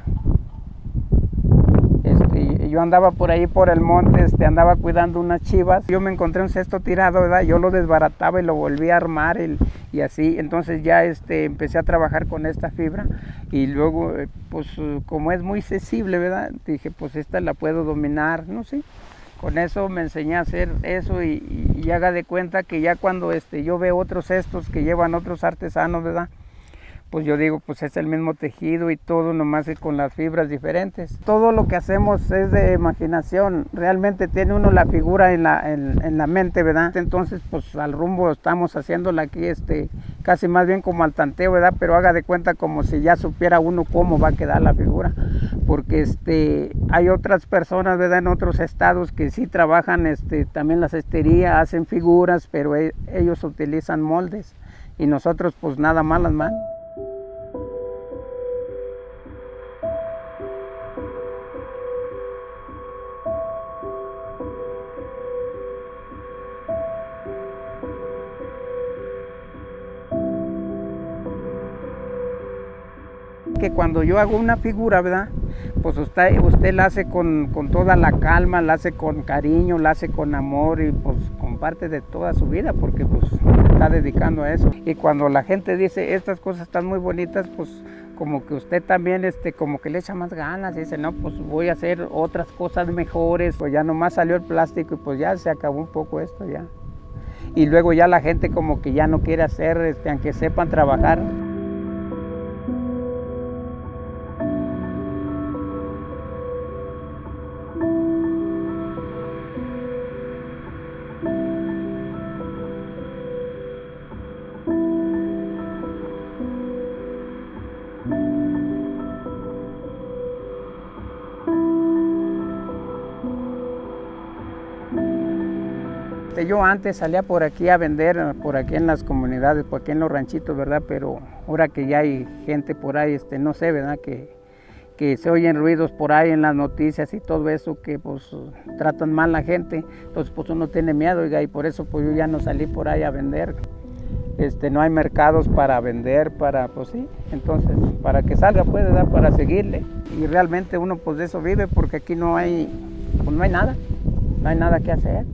S14: Yo andaba por ahí por el monte, andaba cuidando unas chivas. Yo me encontré un cesto tirado, ¿verdad? Yo lo desbarataba y lo volví a armar y así. Entonces ya empecé a trabajar con esta fibra y luego, pues como es muy sensible, ¿verdad? Dije, pues esta la puedo dominar, no sé. Con eso me enseñé a hacer eso y haga de cuenta que ya cuando yo veo otros cestos que llevan otros artesanos, ¿verdad? Pues yo digo, pues es el mismo tejido y todo, nomás es con las fibras diferentes. Todo lo que hacemos es de imaginación, realmente tiene uno la figura en la mente, ¿verdad? Entonces, pues al rumbo estamos haciéndola aquí, casi más bien como al tanteo, ¿verdad? Pero haga de cuenta como si ya supiera uno cómo va a quedar la figura, porque hay otras personas, ¿verdad? En otros estados que sí trabajan también la cestería, hacen figuras, pero ellos utilizan moldes y nosotros pues nada más las manos. Que cuando yo hago una figura, ¿verdad? Pues usted la hace con toda la calma, la hace con cariño, la hace con amor y pues con parte de toda su vida, porque pues se está dedicando a eso. Y cuando la gente dice, estas cosas están muy bonitas, pues como que usted también como que le echa más ganas y dice, no, pues voy a hacer otras cosas mejores. Pues ya nomás salió el plástico y pues ya se acabó un poco esto ya. Y luego ya la gente como que ya no quiere hacer, aunque sepan trabajar. Yo antes salía por aquí a vender, por aquí en las comunidades, por aquí en los ranchitos, ¿verdad? Pero ahora que ya hay gente por ahí, no sé, ¿verdad? Que se oyen ruidos por ahí en las noticias y todo eso, que pues tratan mal a la gente, entonces pues uno tiene miedo, oiga, y por eso pues yo ya no salí por ahí a vender. No hay mercados para vender, pues sí, entonces para que salga pues, ¿verdad? Para seguirle. Y realmente uno pues de eso vive, porque aquí no hay nada que hacer.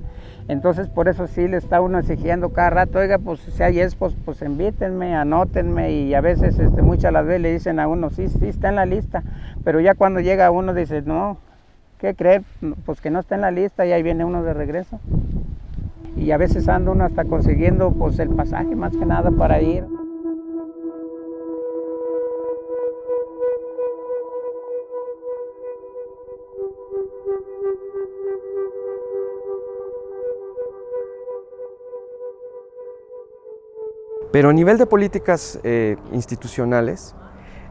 S14: Entonces por eso sí le está uno exigiendo cada rato, oiga, pues si hay expos, pues invítenme, anótenme, y a veces muchas las veces le dicen a uno, sí, está en la lista, pero ya cuando llega uno dice, no, ¿qué cree? Pues que no está en la lista y ahí viene uno de regreso. Y a veces anda uno hasta consiguiendo pues el pasaje más que nada para ir.
S2: Pero a nivel de políticas institucionales,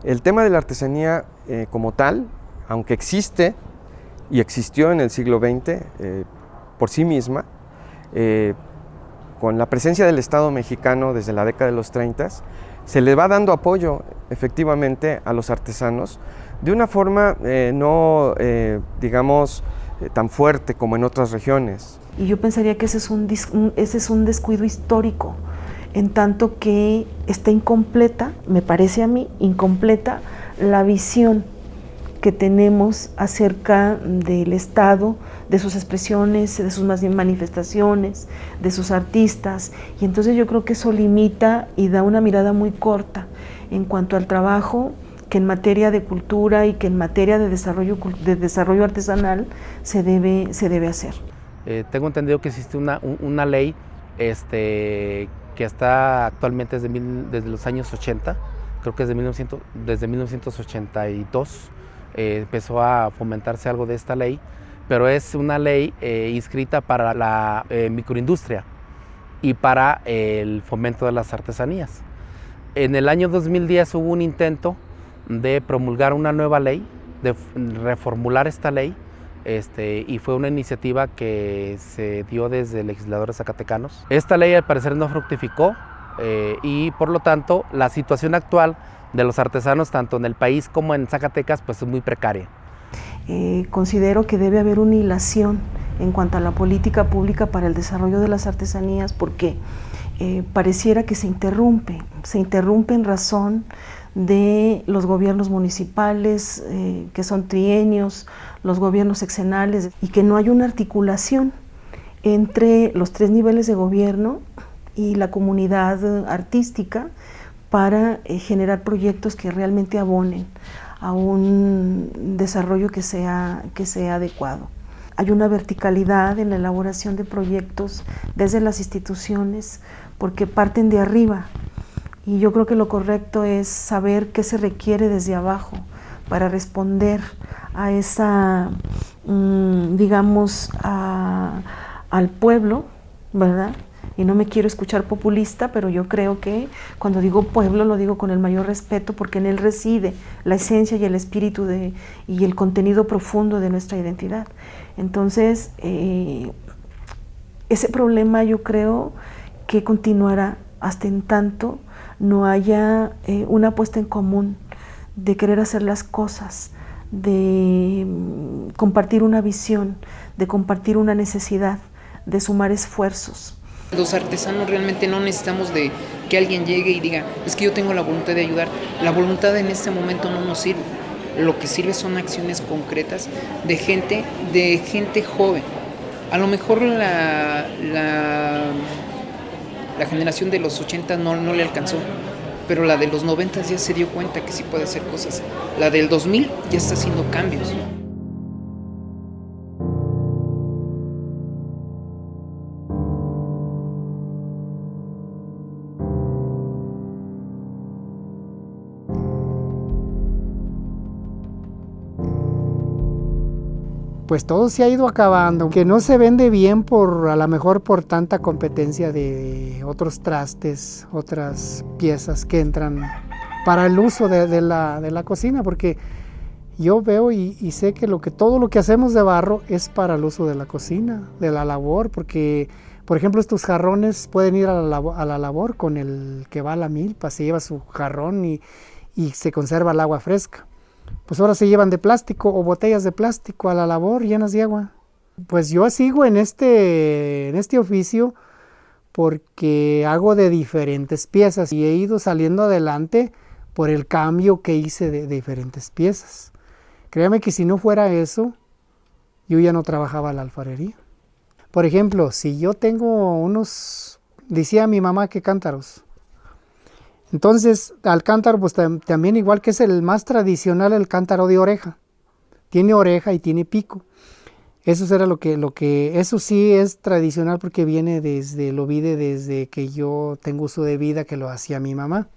S2: el tema de la artesanía como tal, aunque existe y existió en el siglo XX por sí misma, con la presencia del Estado mexicano desde la década de los 30, se le va dando apoyo efectivamente a los artesanos de una forma no, digamos, tan fuerte como en otras regiones.
S1: Y yo pensaría que ese es un descuido histórico, en tanto que está incompleta, me parece a mí, incompleta la visión que tenemos acerca del Estado, de sus expresiones, de sus manifestaciones, de sus artistas, y entonces yo creo que eso limita y da una mirada muy corta en cuanto al trabajo que en materia de cultura y que en materia de desarrollo artesanal se debe hacer.
S7: Tengo entendido que existe una ley que está actualmente desde los años 80, creo que es desde 1982, empezó a fomentarse algo de esta ley, pero es una ley inscrita para la microindustria y para el fomento de las artesanías. En el año 2010 hubo un intento de promulgar una nueva ley, de reformular esta ley, y fue una iniciativa que se dio desde legisladores zacatecanos. Esta ley al parecer no fructificó y por lo tanto la situación actual de los artesanos tanto en el país como en Zacatecas pues es muy precaria.
S1: Considero que debe haber una hilación en cuanto a la política pública para el desarrollo de las artesanías, porque pareciera que se interrumpe en razón de los gobiernos municipales, que son trienios, los gobiernos sexenales, y que no hay una articulación entre los 3 niveles de gobierno y la comunidad artística para generar proyectos que realmente abonen a un desarrollo que sea adecuado. Hay una verticalidad en la elaboración de proyectos desde las instituciones porque parten de arriba, y yo creo que lo correcto es saber qué se requiere desde abajo para responder a esa, digamos, al pueblo, ¿verdad? Y no me quiero escuchar populista, pero yo creo que cuando digo pueblo lo digo con el mayor respeto, porque en él reside la esencia y el espíritu y el contenido profundo de nuestra identidad. Entonces, ese problema yo creo que continuará hasta en tanto no haya una puesta en común de querer hacer las cosas, de compartir una visión, de compartir una necesidad, de sumar esfuerzos.
S9: Los artesanos realmente no necesitamos de que alguien llegue y diga, es que yo tengo la voluntad de ayudar. La voluntad en este momento no nos sirve. Lo que sirve son acciones concretas de gente joven. A lo mejor la generación de los 80 no le alcanzó, pero la de los 90 ya se dio cuenta que sí puede hacer cosas. La del 2000 ya está haciendo cambios.
S15: Pues todo se ha ido acabando, que no se vende bien a lo mejor por tanta competencia de otros trastes, otras piezas que entran para el uso de la cocina, porque yo veo y sé que todo lo que hacemos de barro es para el uso de la cocina, de la labor, porque por ejemplo estos jarrones pueden ir a la labor con el que va a la milpa, se lleva su jarrón y se conserva el agua fresca. Pues ahora se llevan de plástico o botellas de plástico a la labor llenas de agua. Pues yo sigo en este oficio porque hago de diferentes piezas y he ido saliendo adelante por el cambio que hice de diferentes piezas. Créame que si no fuera eso, yo ya no trabajaba la alfarería. Por ejemplo, si yo tengo decía mi mamá que cántaros. Entonces, al cántaro, pues también igual que es el más tradicional, el cántaro de oreja. Tiene oreja y tiene pico. Eso eso sí es tradicional porque lo vi desde que yo tengo uso de vida, que lo hacía mi mamá.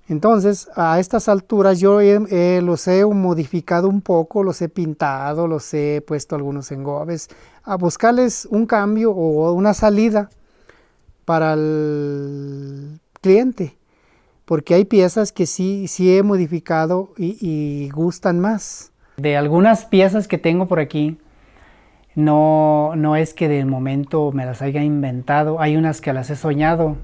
S15: Entonces, a estas alturas yo los he modificado un poco, los he pintado, los he puesto algunos engobes, a buscarles un cambio o una salida para el cliente, porque hay piezas que sí he modificado y gustan más. De algunas piezas que tengo por aquí, no es que de momento me las haya inventado, hay unas que las he soñado.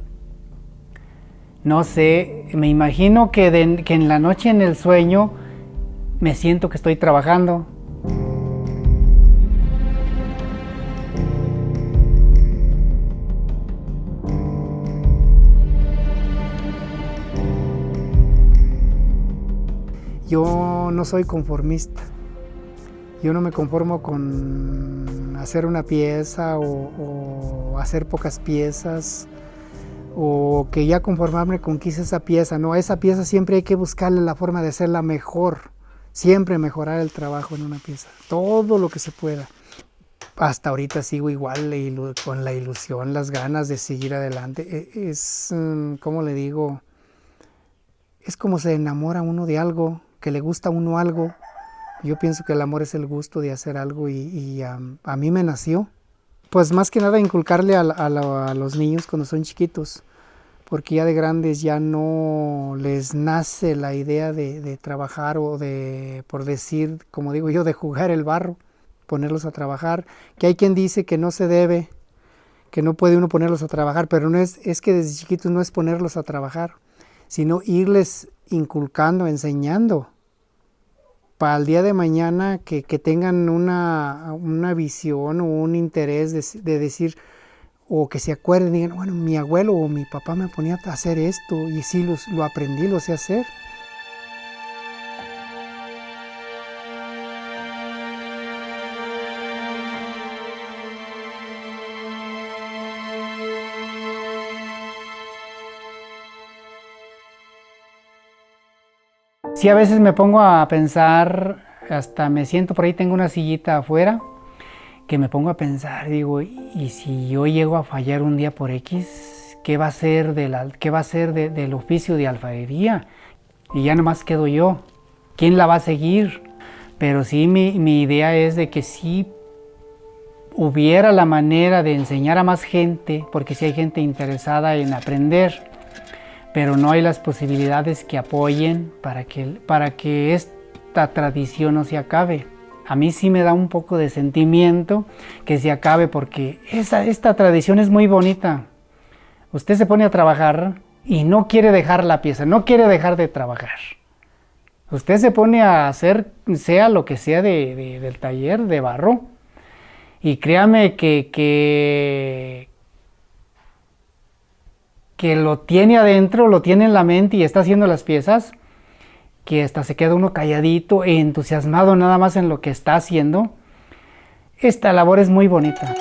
S15: No sé, me imagino que en la noche en el sueño me siento que estoy trabajando. Yo no soy conformista. Yo no me conformo con hacer una pieza o hacer pocas piezas, o que ya conformarme con que hice esa pieza. No, esa pieza siempre hay que buscarle la forma de hacerla mejor. Siempre mejorar el trabajo en una pieza, todo lo que se pueda. Hasta ahorita sigo igual, con la ilusión, las ganas de seguir adelante. Es, ¿cómo le digo? Es como se enamora uno de algo, que le gusta a uno algo. Yo pienso que el amor es el gusto de hacer algo y a mí me nació. Pues más que nada inculcarle a los niños cuando son chiquitos, porque ya de grandes ya no les nace la idea de trabajar o de, por decir, como digo yo, de jugar el barro, ponerlos a trabajar. Que hay quien dice que no se debe, que no puede uno ponerlos a trabajar, pero no es que desde chiquitos no es ponerlos a trabajar, sino irles inculcando, enseñando, para el día de mañana que tengan una visión o un interés de decir, o que se acuerden y digan, bueno, mi abuelo o mi papá me ponía a hacer esto y sí lo aprendí, lo sé hacer. Sí, a veces me pongo a pensar, hasta me siento por ahí, tengo una sillita afuera, que me pongo a pensar, digo, y si yo llego a fallar un día por X, ¿qué va a ser del oficio de alfarería? Y ya nomás quedo yo. ¿Quién la va a seguir? Pero sí, mi idea es de que sí hubiera la manera de enseñar a más gente, porque sí hay gente interesada en aprender, pero no hay las posibilidades que apoyen para que esta tradición no se acabe. A mí sí me da un poco de sentimiento que se acabe, porque esta tradición es muy bonita. Usted se pone a trabajar y no quiere dejar la pieza, no quiere dejar de trabajar. Usted se pone a hacer, sea lo que sea del taller de barro, y créame que lo tiene adentro, lo tiene en la mente y está haciendo las piezas, que hasta se queda uno calladito e entusiasmado nada más en lo que está haciendo. Esta labor es muy bonita.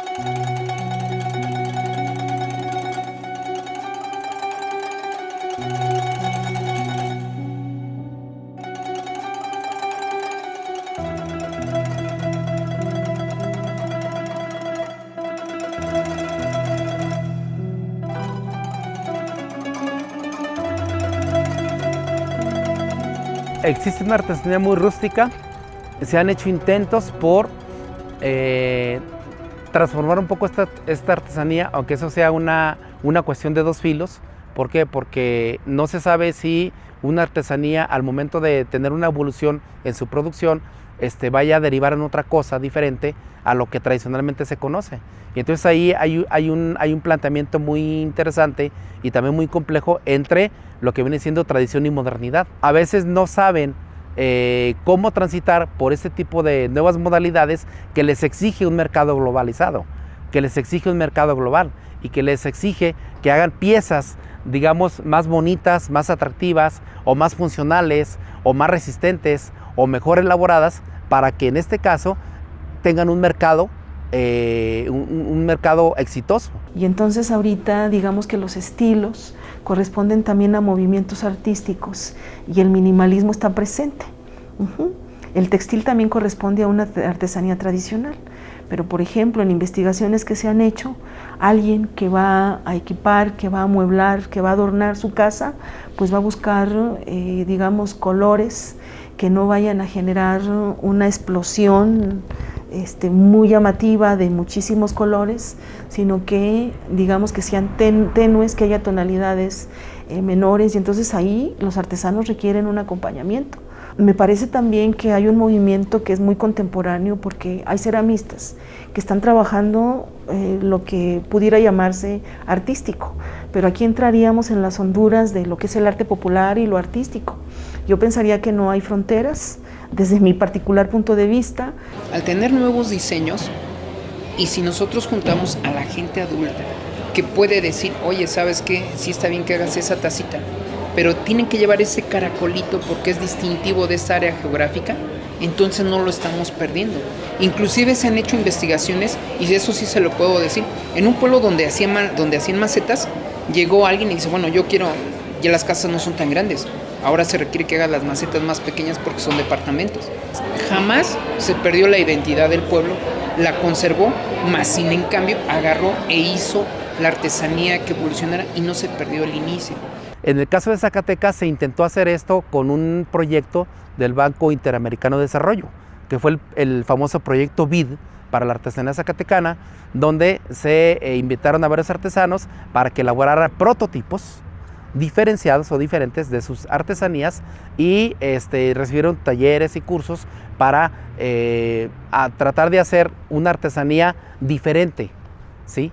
S7: Existe una artesanía muy rústica, se han hecho intentos por transformar un poco esta artesanía, aunque eso sea una cuestión de dos filos. ¿Por qué? Porque no se sabe si una artesanía al momento de tener una evolución en su producción vaya a derivar en otra cosa diferente a lo que tradicionalmente se conoce. Y entonces ahí hay un planteamiento muy interesante y también muy complejo entre lo que viene siendo tradición y modernidad. A veces no saben cómo transitar por este tipo de nuevas modalidades que les exige un mercado globalizado, que les exige un mercado global y que les exige que hagan piezas, digamos, más bonitas, más atractivas o más funcionales o más resistentes o mejor elaboradas, para que en este caso tengan un mercado exitoso.
S1: Y entonces ahorita digamos que los estilos corresponden también a movimientos artísticos y el minimalismo está presente. El textil también corresponde a una artesanía tradicional, pero por ejemplo en investigaciones que se han hecho, alguien que va a equipar, que va a amueblar, que va a adornar su casa, pues va a buscar digamos colores que no vayan a generar una explosión muy llamativa, de muchísimos colores, sino que digamos que sean tenues, que haya tonalidades menores, y entonces ahí los artesanos requieren un acompañamiento. Me parece también que hay un movimiento que es muy contemporáneo, porque hay ceramistas que están trabajando lo que pudiera llamarse artístico, pero aquí entraríamos en las honduras de lo que es el arte popular y lo artístico. Yo pensaría que no hay fronteras, desde mi particular punto de vista.
S9: Al tener nuevos diseños, y si nosotros juntamos a la gente adulta, que puede decir, oye, ¿sabes qué? Sí está bien que hagas esa tacita, pero tienen que llevar ese caracolito porque es distintivo de esta área geográfica, entonces no lo estamos perdiendo. Inclusive se han hecho investigaciones, y de eso sí se lo puedo decir, en un pueblo donde hacían macetas, llegó alguien y dice, bueno, yo quiero, ya las casas no son tan grandes, ahora se requiere que hagas las macetas más pequeñas porque son departamentos. Jamás se perdió la identidad del pueblo, la conservó, más sin en cambio agarró e hizo la artesanía que evolucionara y no se perdió el inicio.
S7: En el caso de Zacatecas se intentó hacer esto con un proyecto del Banco Interamericano de Desarrollo, que fue el famoso proyecto BID para la artesanía zacatecana, donde se invitaron a varios artesanos para que elaboraran prototipos diferenciados o diferentes de sus artesanías, y recibieron talleres y cursos para tratar de hacer una artesanía diferente, ¿sí?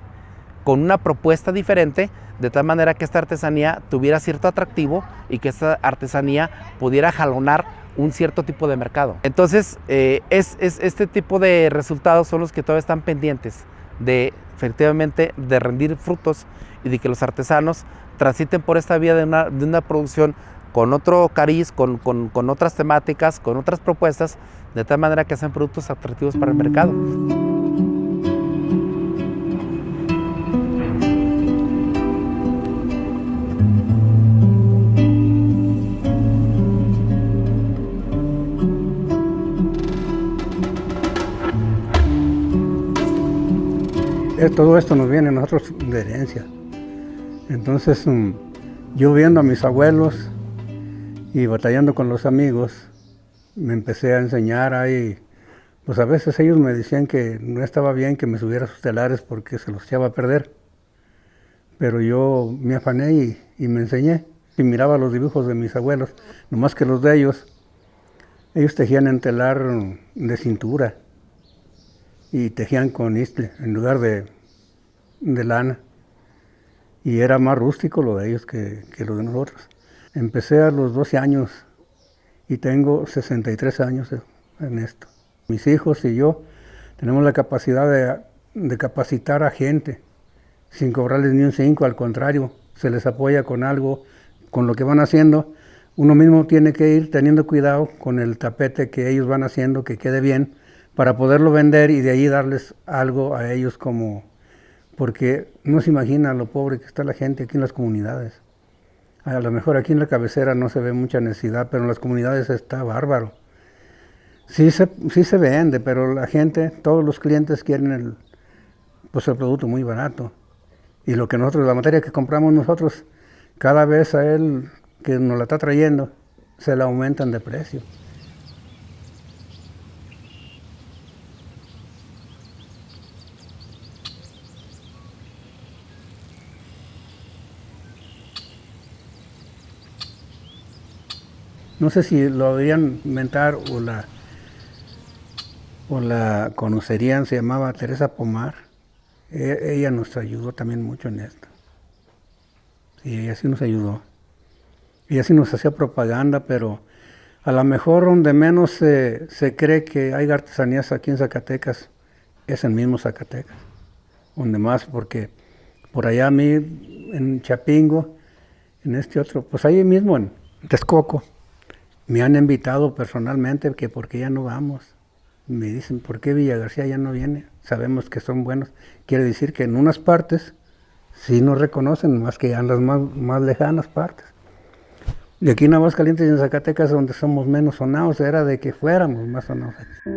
S7: Con una propuesta diferente, de tal manera que esta artesanía tuviera cierto atractivo y que esta artesanía pudiera jalonar un cierto tipo de mercado. Entonces, este tipo de resultados son los que todavía están pendientes de, efectivamente, de rendir frutos y de que los artesanos transiten por esta vía de una producción con otro cariz, con otras temáticas, con otras propuestas, de tal manera que sean productos atractivos para el mercado.
S16: Todo esto nos viene a nosotros de herencia. Entonces, yo viendo a mis abuelos y batallando con los amigos, me empecé a enseñar ahí. Pues a veces ellos me decían que no estaba bien que me subiera a sus telares porque se los echaba a perder. Pero yo me afané y me enseñé. Y miraba los dibujos de mis abuelos, nomás que los de ellos tejían en telar de cintura y tejían con istle en lugar de lana. Y era más rústico lo de ellos que lo de nosotros. Empecé a los 12 años y tengo 63 años en esto. Mis hijos y yo tenemos la capacidad de capacitar a gente sin cobrarles ni un 5, al contrario, se les apoya con algo, con lo que van haciendo. Uno mismo tiene que ir teniendo cuidado con el tapete que ellos van haciendo, que quede bien, para poderlo vender y de ahí darles algo a ellos porque no se imagina lo pobre que está la gente aquí en las comunidades. A lo mejor aquí en la cabecera no se ve mucha necesidad, pero en las comunidades está bárbaro. Sí se vende, pero la gente, todos los clientes quieren el producto muy barato. Y lo que la materia que compramos nosotros, cada vez a él que nos la está trayendo, se la aumentan de precio. No sé si lo deberían inventar o la conocerían, se llamaba Teresa Pomar. Ella nos ayudó también mucho en esto. Sí, ella sí nos ayudó. Ella sí nos hacía propaganda, pero a lo mejor donde menos se cree que hay artesanías aquí en Zacatecas es el mismo Zacatecas. Donde más, porque por allá a mí, en Chapingo, en este otro, pues ahí mismo en Texcoco, me han invitado personalmente que por qué ya no vamos. Me dicen, ¿por qué Villa García ya no viene? Sabemos que son buenos. Quiere decir que en unas partes sí nos reconocen, más que en las más lejanas partes. Y aquí en Aguascalientes y en Zacatecas, donde somos menos sonados, era de que fuéramos más sonados aquí.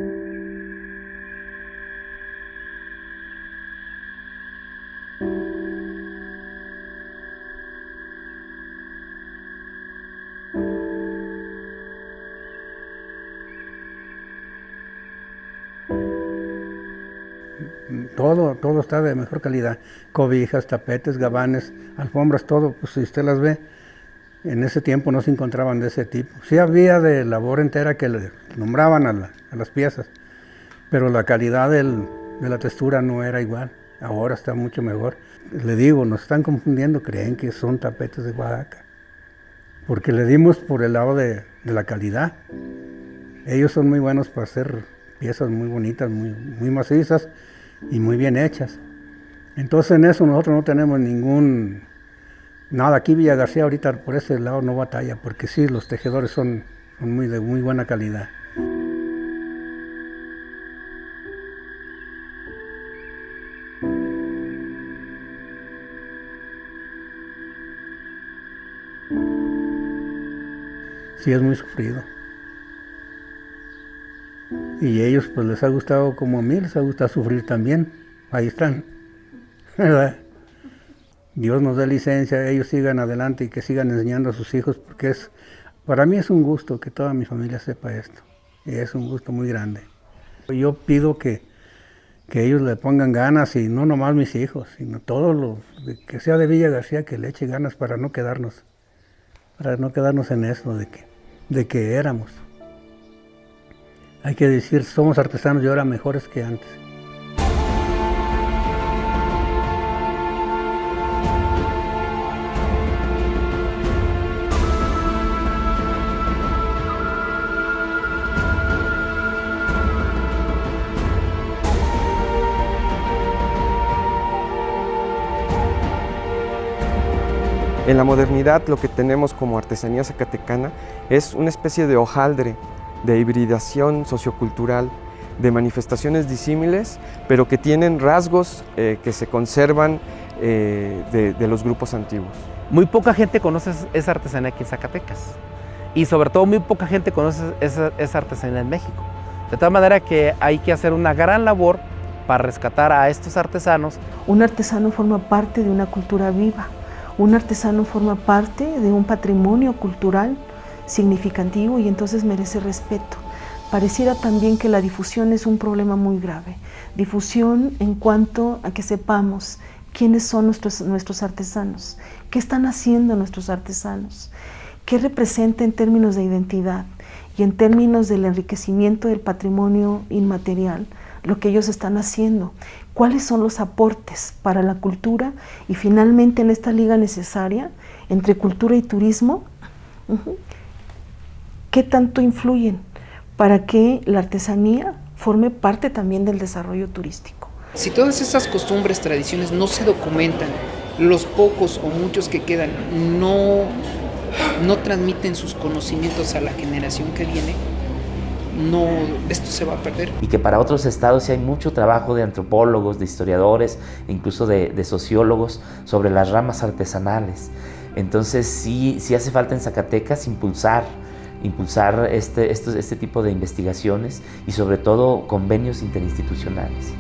S16: todo está de mejor calidad. Cobijas, tapetes, gabanes, alfombras, todo, pues si usted las ve, en ese tiempo no se encontraban de ese tipo. Sí había de labor entera que le nombraban a las piezas, pero la calidad de la textura no era igual. Ahora está mucho mejor. Le digo, nos están confundiendo, creen que son tapetes de Oaxaca, porque le dimos por el lado de la calidad. Ellos son muy buenos para hacer piezas muy bonitas, muy macizas y muy bien hechas. Entonces en eso nosotros no tenemos nada. Aquí Villa García ahorita por ese lado no batalla, porque sí, los tejedores son de muy buena calidad. Sí, es muy sufrido. Y a ellos pues les ha gustado como a mí, les ha gustado sufrir también. Ahí están, ¿verdad? Dios nos dé licencia, ellos sigan adelante y que sigan enseñando a sus hijos, porque para mí es un gusto que toda mi familia sepa esto. Y es un gusto muy grande. Yo pido que ellos le pongan ganas, y no nomás mis hijos, sino todos que sea de Villa García, que le eche ganas para no quedarnos en eso de que éramos. Hay que decir, somos artesanos y ahora mejores que antes.
S2: En la modernidad lo que tenemos como artesanía zacatecana es una especie de hojaldre, de hibridación sociocultural, de manifestaciones disímiles, pero que tienen rasgos que se conservan de los grupos antiguos.
S7: Muy poca gente conoce esa artesanía aquí en Zacatecas, y sobre todo muy poca gente conoce esa artesanía en México. De tal manera que hay que hacer una gran labor para rescatar a estos artesanos.
S1: Un artesano forma parte de una cultura viva. Un artesano forma parte de un patrimonio cultural significativo y entonces merece respeto. Pareciera también que la difusión es un problema muy grave. Difusión en cuanto a que sepamos quiénes son nuestros artesanos, qué están haciendo nuestros artesanos, qué representa en términos de identidad y en términos del enriquecimiento del patrimonio inmaterial lo que ellos están haciendo, cuáles son los aportes para la cultura y finalmente en esta liga necesaria entre cultura y turismo, qué tanto influyen para que la artesanía forme parte también del desarrollo turístico.
S9: Si todas esas costumbres, tradiciones no se documentan, los pocos o muchos que quedan no transmiten sus conocimientos a la generación que viene, esto se va a perder.
S3: Y que para otros estados sí hay mucho trabajo de antropólogos, de historiadores, incluso de sociólogos sobre las ramas artesanales. Entonces sí hace falta en Zacatecas impulsar este tipo de investigaciones y sobre todo convenios interinstitucionales.